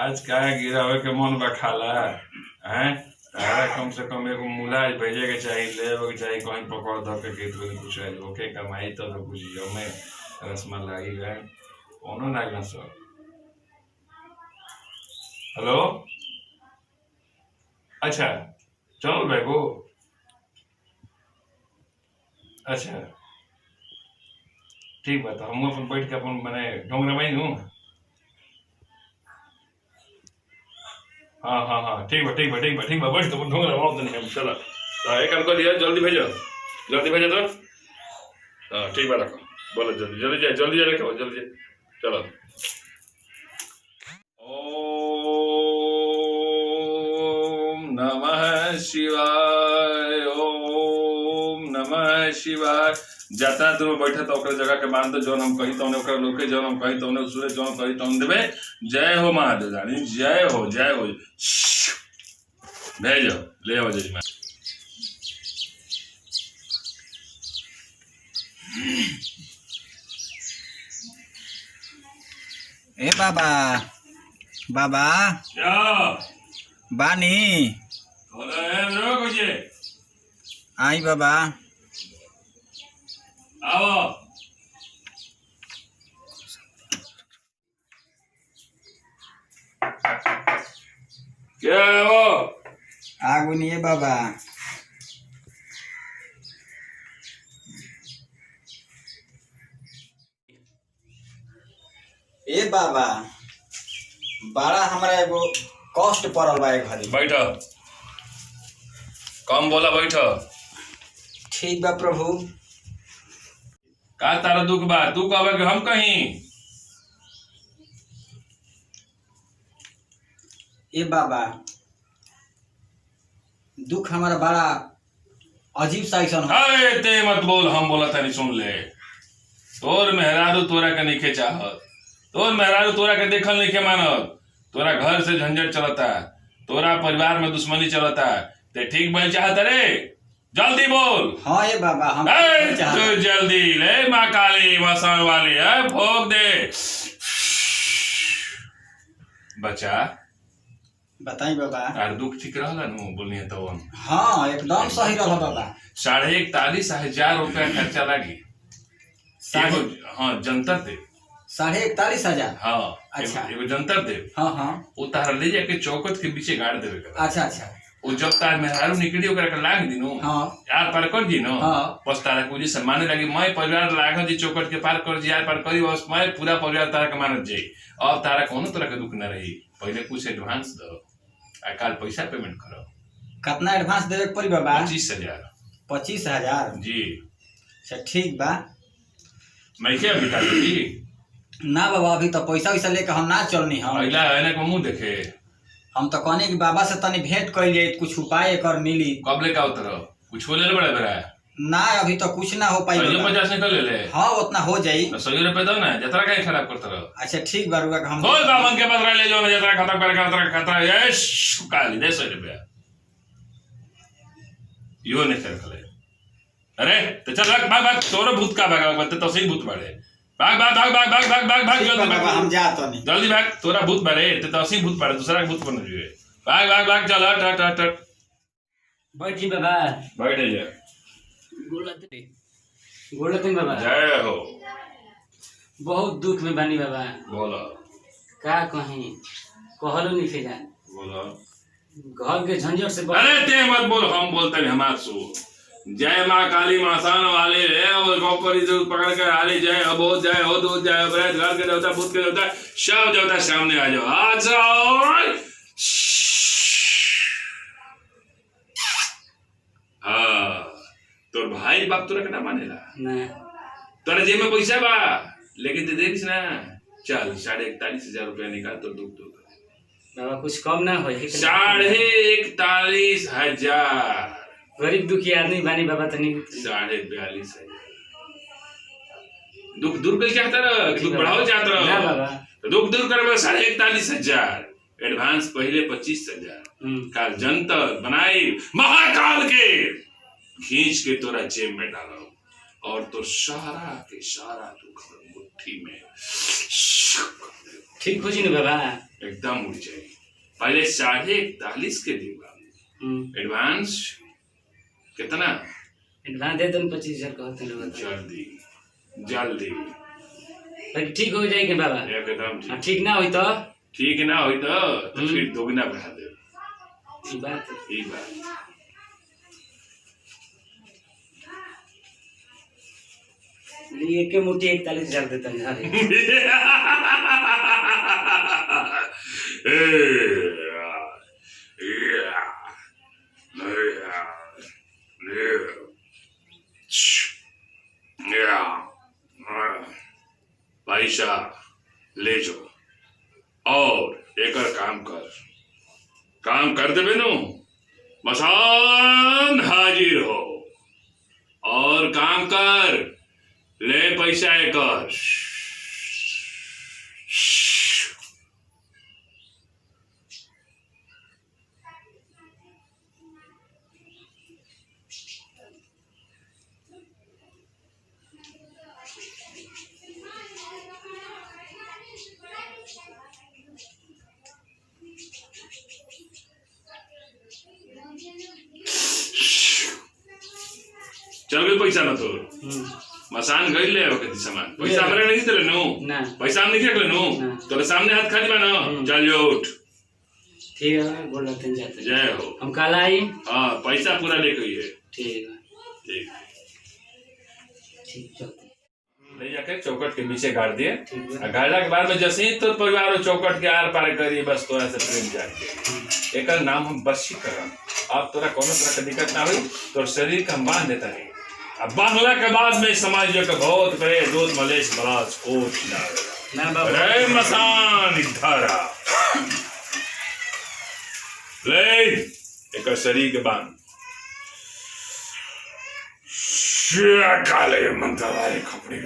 आज का गिरावे के मन बा खाला हैं। तारा कम से कम एगो मूला भेजे के चाहिए, ले के चाहिए, कहीं पकड़ धर के खेत में कुछ ओके कमाई तो कुछ जमे रसमलाई है कोनो ना सर। हेलो अच्छा चलो भाई को अच्छा ठीक बात हम अपन बैठ के अपन मैंने डोंगरा बाई हूँ। हाँ हाँ हाँ ठीक बा ठीक बा ठीक बा ठीक बा बैठ तो डोंगरा बहुत नहीं हम चलो एक काम कर दिया जल्दी भेजो तो हाँ ठीक बा रखो बोलो जल्दी जल्दी जाए रखो जल्दी चलो। ओम नमः शिवाय ओम नमः शिवाय। जाता तुम बैठे तो जगह के मान दो जौन हम कही तो लोग के जौन हम कही तो सूर्य जौन कही तो देवे। जय हो महादेव रानी जय हो भेजो ले आओ जजमान। ए बाबा बाबा क्या बानी आई बाबा आओ क्या वो आगू नहीं है बाबा। ए बाबा बड़ा हमारा एगो कष्ट पड़ल बा घरी। बैठ कम बोला बैठ। ठीक बा प्रभु। का तारा दुख बा तू कहबे कि हम कहीं। ए बाबा दुख हमारा बड़ा अजीब सा ऐसा ते मत बोल हम बोला था नहीं सुन ले। तोर मेहरारू तोरा के नहीं चाहत, तोर मेहरारू तोरा के देखल नहीं मानत, तोरा घर से झंझट चलता, तोरा परिवार में दुश्मनी चलता, ते ठीक बन चाहत रे जल्दी बोल। हाँ ये बाबा हम तू जल्दी ले माँ काली मसान वाली है भोग दे बचा। बताई बाबा यार दुख ठीक रहला नु बोलनी है तो हाँ एकदम सही रहा बाबा। 41,500 रुपया खर्चा लागी। हाँ जंतर दे 41,500। हाँ अच्छा एगो जंतर दे। हाँ हाँ वो तारा ले जाके चौकट के पीछे गाड़ देवे कर। अच्छा अच्छा वो जब तार मेहरारू निकली ओकरा के लाग दी नो। हाँ यार पार कर दी नो। हाँ बस तारा को जी सम्मान लगी मैं परिवार लाग जी चौकट के पार कर जी यार पार करी बस मैं पूरा परिवार तारा के मानत जाई। अब तारा कोनो तरह के दुख न रही। पहले कुछ एडवांस दो आ काल पैसा पेमेंट करो। कितना एडवांस देवे पड़ी बाबा। 25,000 25,000 जी। अच्छा ठीक बा। मैं क्या बिता दी ना बाबा अभी तो पैसा वैसा लेके हम ना चलनी हम अगला है ना मुंह देखे। हम तो कहने की बाबा से तनी भेंट कर लिए कुछ उपाय कर मिली। कब लेके आओ तरह कुछ ले बड़ा बड़ा ना अभी तो कुछ ना हो पाई। 50 निकल ले ले। हाँ उतना हो जाई। 100 रुपए दो ना जतरा का खराब करता रहो। अच्छा ठीक बा रुआ हम बोल बामन के बदला ले जाओ ना जतरा खत्म कर खतरा यश काली दे 100 रुपया यो नहीं कर खले। अरे तो चल भाग भाग तोरे भूत का भाग मत तो सही भूत बाड़े भाग भाग भाग भाग भाग भाग भाग भाग जल्दी भाग हम जा तो नहीं जल्दी भाग तोरा भूत बाड़े तो सही भूत बाड़े दूसरा भूत बन जुए भाग भाग भाग चल हट हट हट बैठ जी बाबा बैठ जा गोलते बाबा जय हो। बहुत दुख में बानी बाबा। बोलो का कहीं कहलो नहीं फिर बोलो घर के झंझट से अरे ते मत बोल हम बोलते हैं हमार सो जय माँ काली मसान वाले है और गोपर पकड़ कर आले जय अबोध जय हो दूध जय अवैध घर के देवता भूत के देवता सब देवता सामने आ जाओ आ जाओ। हाँ तोर भाई बाप तोरा के ना मानेला तोरा जेब में पैसा बा लेकिन दे देस ना चल 41,500 रुपया निकाल तो दुख दुख बाबा कुछ कम ना हो। 41,500 गरीब दुखी आदमी बानी बाबा तनी 42,500 दुख दूर कर चाहता रहा दुख बढ़ाओ चाहता रहा बाबा तो दुख दूर करे 41,500 एडवांस पहले 25,000 का जंतर बनाई महाकाल के खींच के तोरा जेब में डालो और तो सारा के सारा दुख मुट्ठी में ठीक हो जी ना बाबा। एकदम उड़ जाएगी। पहले 41.5 के दूंगा एडवांस। कितना? एडवांस दे दो 25,000 कहते हैं लोग। जल्दी जल्दी भाई ठीक हो जाएगी बाबा। एकदम ठीक। ठीक ना हुई तो ठीक ना हुई तो फिर दोगुना बढ़ा दे। ई बात लिए के मुट्ठी 41,000 देता है। पैसा ले जाओ और एक काम कर दे बेनू। मसान हाजिर हो और काम कर ले पैसा एक। चल गए पैसा ना तो मसान गई ले आओ कितनी सामान पैसा हमरे नहीं देले नो ना पैसा हम नहीं खेले नो तो सामने हाथ खाली बा ना। चल जो उठ। ठीक है बोल रहे थे जाते जय हो। हम कल आई। हाँ पैसा पूरा लेके आइए। ठीक है ठीक ठीक चलते ले जाके चौकट के पीछे गाड़ दिए। ठीक है गाड़ला के बाद में जैसे ही तो परिवार और चौकट के आर पार करिए बस तोरा से प्रेम जाके एक नाम हम वशीकरण। अब तोरा कोनो तरह का दिक्कत ना हुई तो शरीर का बांध देता नहीं। अब बांधला के बाद में समाज के बहुत बड़े दूध मलेश मलाज कोच ना बाबा रे मसान धारा ले एक शरीर के बांध काले मंत्र वाले कपड़े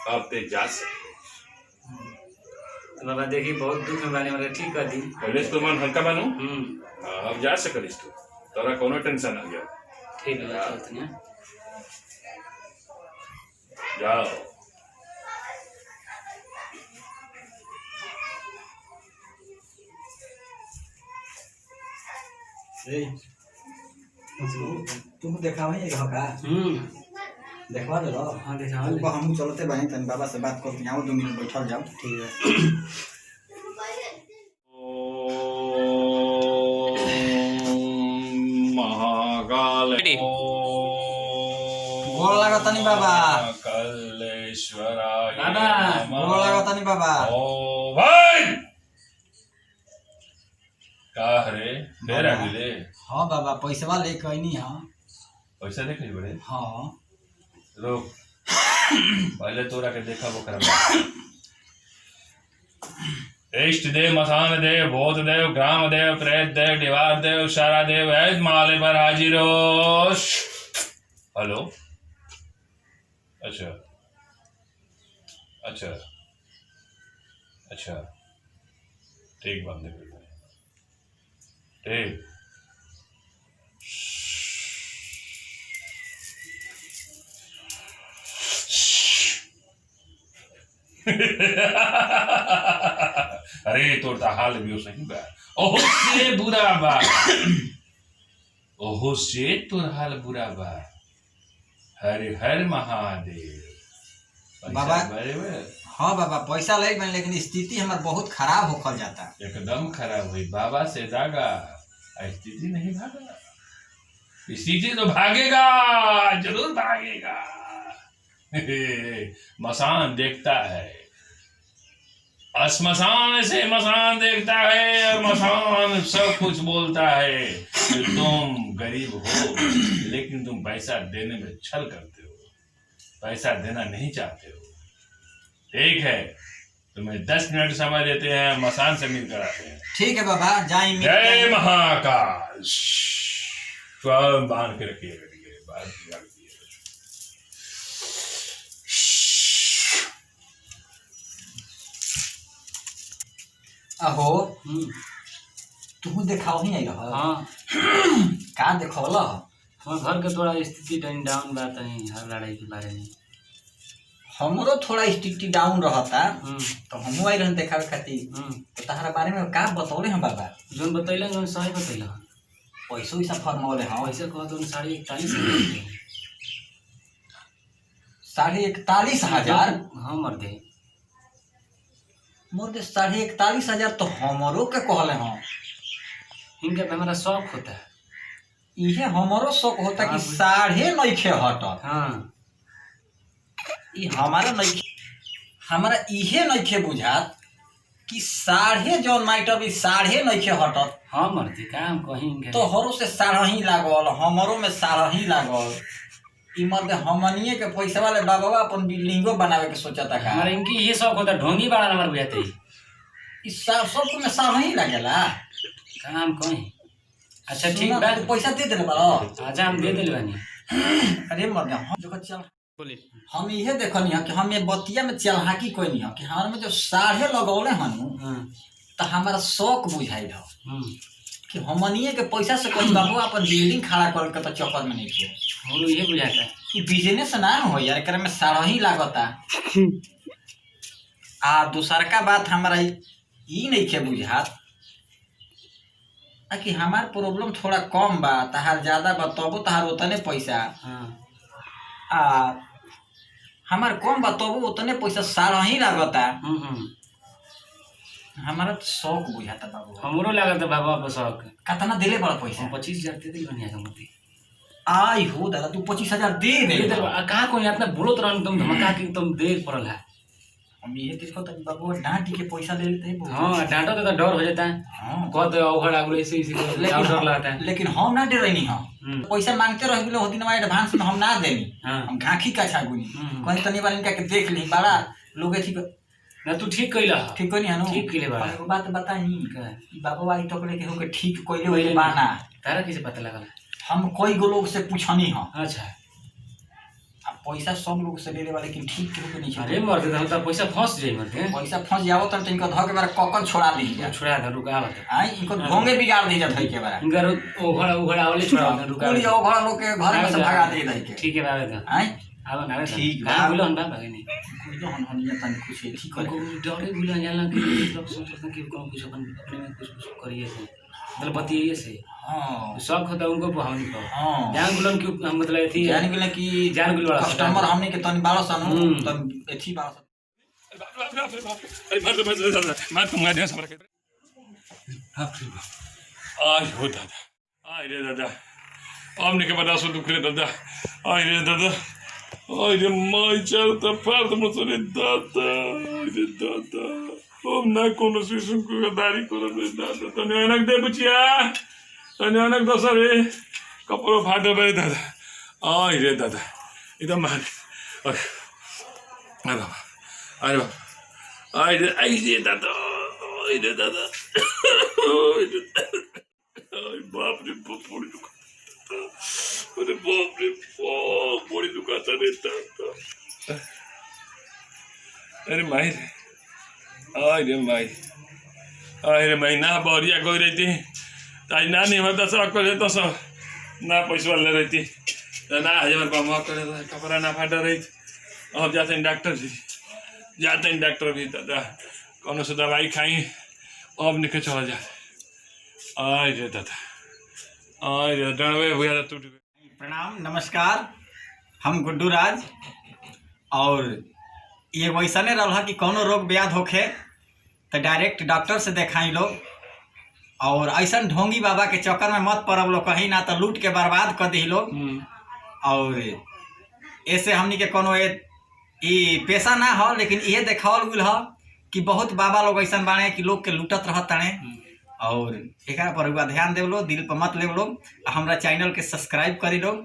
अब ते जा सकते। बाबा देखिए बहुत दुख में बाने वाला ठीक कर दी। पहले तो मन हल्का बानो अब जा सकलिस तू तोरा कोनो टेंशन आ गया। ठीक है चलते हैं जाओ। तुम देखा वही का देखवा दे लो। हाँ देखा हम चलते बानी तन बाबा से बात करते आओ 2 मिनट बैठल जाओ। ठीक है महाकाल गोड़ लागतनी बाबा। कलेश्वराय बाबा गोड़ लागतनी बाबा। ओ भाई का रे डेरा गिले। हाँ बाबा पैसा लेके आईनी। हाँ पैसा देख ली बड़े। हाँ रुक पहले तोरा के देखा वो कर। इष्ट देव मसान देव भूत देव ग्राम देव प्रेत देव दीवार देव सारा देव वैद माले पर हाजिर हो। हेलो अच्छा अच्छा अच्छा ठीक बंद कर ठीक। अरे तो हाल भी सही बा। ओहो से बुरा बा। ओहो से तोर हाल बुरा बा। हर हर महादेव बाबा। बराबर। हाँ बाबा पैसा ले बन लेकिन स्थिति हमार बहुत खराब होखल जाता। एकदम खराब हुई बाबा से दागा स्थिति नहीं भागा। स्थिति तो भागेगा जरूर भागेगा। मसान देखता है श्मशान से मसान देखता है और मसान सब कुछ बोलता है कि तुम गरीब हो लेकिन तुम पैसा देने में छल करते हो पैसा देना नहीं चाहते हो। ठीक है तुम्हें 10 मिनट समय देते हैं मसान से मिलकर आते हैं। ठीक है बाबा जाए। जय महाकाल। सब बांध के रखिएगा। अहो तू देखाओ ही आई रहा। हाँ का देखौला हमारे घर के थोड़ा स्थिति डाउन बा तनी हर लड़ाई के बारे में। हमरो थोड़ा स्थिति डाउन रहता तो हमहू आई रहन देखावे खातिर। तो तहरा बारे में का बतौले हम बाबा? जोन बतैला जोन सही बतैला। पैसो वैसा फरमौले हाँ। पैसा कह तो 41,500 41,000। हाँ मर्दे मोर 41,000 तो हमरो के कहले हाँ। इनका पे हमारा शौक होता है। इहे हमरो शौक होता कि 9.5 हटत। हाँ ई हमारा नहीं, हमारा इहे नइखे बुझात कि 1.5 जौन माइटर भी 9.5 हटत। हाँ मर्दे काम कहीं तो हरो से 9.5 लागल, हमरो में 9.5 लागल। ई मर्दे हमनिए के पैसा वाले बाबा अपन बिल्डिंगो बनावे के सोचता का। हमारा इनकी ये शौक होता ढोंगी बड़ा नंबर बुझाते ही। ई सब में 9.5 लागेला काम कहीं। अच्छा ठीक बा, बा तू पैसा दे देले बालो। अच्छा हम दे देले बानी। अरे मर्दे हम जो चल बोली हम इहे देखनी है कि हम ये बतिया में चलहाकी कोई नहीं है कि हमारे में जो 9.5 लगौले हनु तो हमारा शौक बुझाई रहो कि हमनिए के पैसा से कोई बाबू अपन बिल्डिंग खड़ा करके तो चक्कर में नहीं थे। हम ये बुझाता है ई बिजनेस ना हो यार, एकरा में 9.5 लागता। आ दूसर का बात हमारा ई नहीं के बुझात कि हमार प्रॉब्लम थोड़ा कम बा, तहार ज्यादा बा तबो तहार उतने पैसा। आ हमार कम बा तबो उतने पैसा 9.5 लागता। हमारा शौक बुझाता बाबू। हमरो लागत बाबा पर शौक। कितना दिले बड़ा पैसा? 25,000 दे दी बनिया कमती। आई हो दादा तू 25,000 दे दे। कहाँ कोई इतना बोलत रहन तुम धमका के तुम देख पड़ल है। हम ये देखो तो बाबू डांट के पैसा ले लेते हैं। हाँ डांटो तो डर हो जाता है। हाँ कहते ओघड़ आगुल ऐसे इसी डर लगता है। लेकिन हम ना डर रही हम पैसा मांगते रह गेलो होती ना एडवांस में हम ना देनी। हम घाखी का छागुनी कहीं तनी वाले इनका के देख ली बड़ा लोग थी ना तू ठीक कइला। ठीक कोनी हनु ठीक कइले बा। एगो बात बताई बाबू आई टकले के होके ठीक कइले होले बाना। तारा कैसे पता लगल? हम कई गो लोग से पूछनी हम। अच्छा अब पैसा सब लोग से ले ले वाले कि ठीक के होके नहीं। अरे मर्दे हम तो पैसा फंस जाई मर्दे। पैसा फंस जाओ त इनका ध के बार ककन छोड़ा दी जा। छुड़ा दे रुका बता। आई इनको ढोंगे बिगाड़ दी जा थई के बार। इनका ओघड़ आवले छुड़ा दे रुका। पूरी ओघड़ लोग के घर में से भगा दे दई के। ठीक है बाबा तो आई आवा ना ठीक बा। कहां बोलन बाबा नहीं कोई तो हनिया तन खुशी ठीक को करे। डरे भूल जाला कि लोग सोचते कि कौन कुछ अपने में कुछ करिए से मतलब बतिए से। हां शौक होता उनको हमनी को। हां जान गुलन की मतलब एथी जान गेले कि जान गुल वाला कस्टमर हमने के तनी बारो सन तन एथी बारो मैं तुमगा दे सब रखे। आज हो दादा आई रे दादा हमने के बता सो दुख रे दादा आई रे दादा आई रे माय चल तो फार तुम सुने दादा आई रे दादा हम ना कोनो सुसुम को दारी करो रे दादा तने अनक दे बुचिया तने अनक दो सरे कपड़ो फाटो बे दादा आई रे दादा एकदम मार अरे बाबा अरे बाबा आई रे दादा आई रे दादा आई बाप रे बाप बड़ी दुकान अरे बाप रे बाप बड़ी दुकान रे दादा अरे माई आई रे माई ना बरिया गई रहती आज ना नहीं होता सब कर देता सब ना पैसा ले रहती तो ना हजार बाबा करे कपड़ा ना फाटा रही। अब जाते हैं डॉक्टर जी जाते हैं डॉक्टर भी दादा कौन से दवाई खाई अब निकल चला जाते आई रे दादा आई रे डरवे भैया टूट गए। प्रणाम नमस्कार हम गुड्डू राज और ये वैसा नहीं रहा कि कोनो रोग व्याध होखे तो डायरेक्ट डॉक्टर से देखाई लोग और ऐसा ढोंगी बाबा के चक्कर में मत पड़ब लोग कहीं ना तो लूट के बर्बाद कर दी लोग। और ऐसे हमनी के कोनो पेशा ना हो लेकिन ये देखावल गुल हो कि बहुत बाबा लोग ऐसा बाने कि लोग के लूटत रहत तने और एक पर हुआ ध्यान दे लो दिल पर मत ले लोग। हमारा चैनल के सब्सक्राइब करी लोग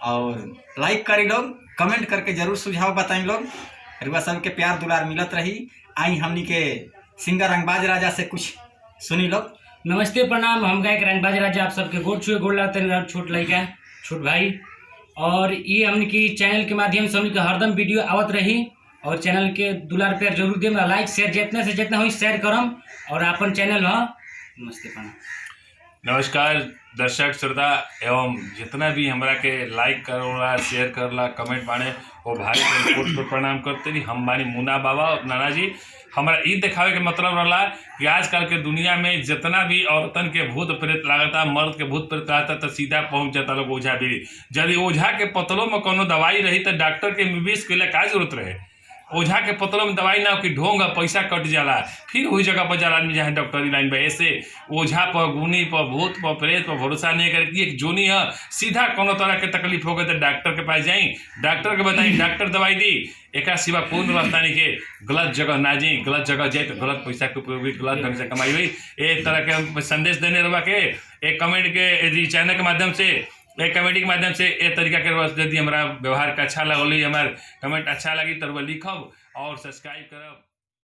और लाइक करी लोग कमेंट करके जरूर सुझाव बताई लोग। रुआ सबके प्यार दुलार मिलत रही। आई हमनी के सिंगर रंगबाज राजा से कुछ सुनी लोग। नमस्ते प्रणाम हम गायक रंगबाज राजा आप सबके गोड़ छुए गोड़ लगते हैं छोट लड़का छोट भाई। और ये हमने की चैनल के माध्यम से हमने हरदम वीडियो आवत रही और चैनल के दुलार प्यार जरूर दे लाइक शेयर जितने से जितना हो शेयर करम और अपन चैनल हो। नमस्ते प्रणाम नमस्कार दर्शक श्रोता एवं जितना भी हमरा के लाइक करला, शेयर करला, कमेंट बाने वो भाई के कोट को प्रणाम करते रही। हम बानी मुन्ना बाबा और नाना जी। हमारा ई दिखावे के मतलब रहला कि आजकल के दुनिया में जितना भी औरतन के भूत प्रेत लागता, मर्द के भूत प्रेत लागता, तो सीधा पहुंच जाता लोग ओझा भी। यदि ओझा के पतलों में कोनो दवाई रही तो डॉक्टर के एमबीबीएस के लिए का जरूरत रहे। ओझा के पतलों में दवाई ना हो कि ढोंग पैसा कट जाला, फिर वही जगह पर जाला आदमी जहाँ डॉक्टरी लाइन पे। ऐसे ओझा पर, गुनी पर, भूत पर, प्रेत पर भरोसा नहीं करे कि एक जोनी है। सीधा कोनो तरह के तकलीफ हो गई तो डॉक्टर के पास जाई, डॉक्टर के बताई, डॉक्टर दवाई दी। एक सिवा कौन रास्ता नहीं के गलत जगह ना जाई, गलत जगह जाए तो गलत पैसा के उपयोग हुई, गलत ढंग से कमाई हुई। एक तरह के हम संदेश देने रहा के एक कमेंट के चैनल के माध्यम से, एक कमेटी के माध्यम से एक तरीका के यदि हमारा व्यवहार का अच्छा लगल, हमारे कमेंट अच्छा लगी तो लिखब और सब्सक्राइब करब।